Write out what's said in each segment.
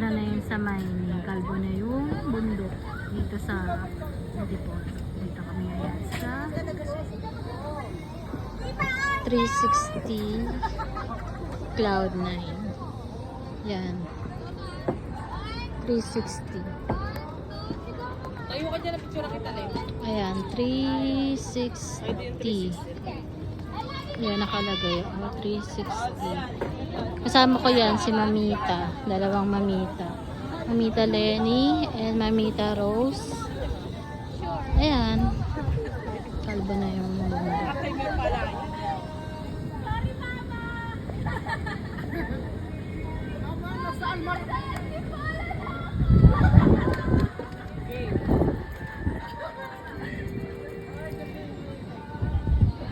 ano na yun sa may kalbo na yung bundok dito sa Antipolo. Dito kami ngayon sa 360 Cloud9. Yan. 360. Tayo ka dyan na picture kita lang. Ayan, 360. Ayan, nakalagay. 360. Kasama ko yan si Mamita. Dalawang Mamita. Mamita Lenny and Mamita Rose. Ayan. Kalbo na yung mundo.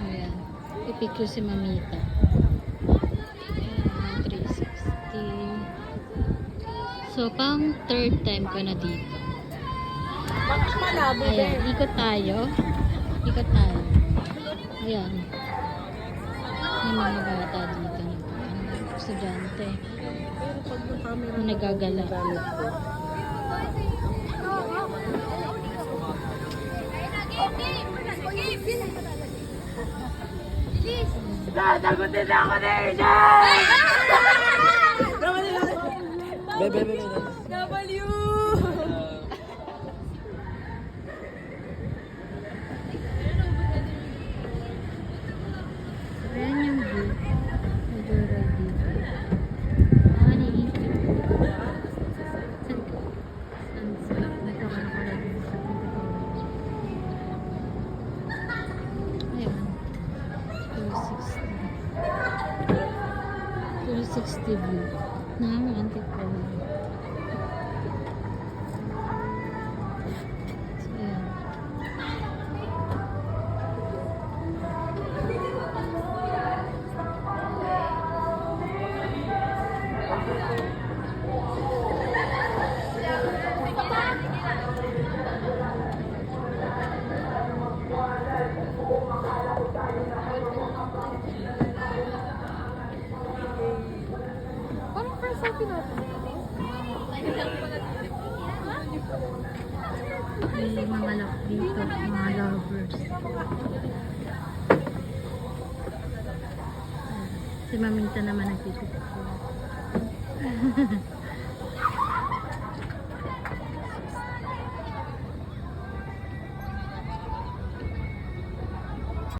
Ayan. Ipicture si Mamita. Ayan, 360. So, pang third time ko na dito. Ayan, ikot tayo. Ikot tayo. Ayan. May mga bata dito. Estudyante. Nagagala. Sasagutin ako na yun! W! Ayan yung view. Medyo right dito. Naiisip ko. Saan dito ka nakalagay sa ayan. 260 view ng Antipolo. So, ayan. Parang first selfie natin. May mga love dito, mga lovers. Si Mamita naman nagtitipid.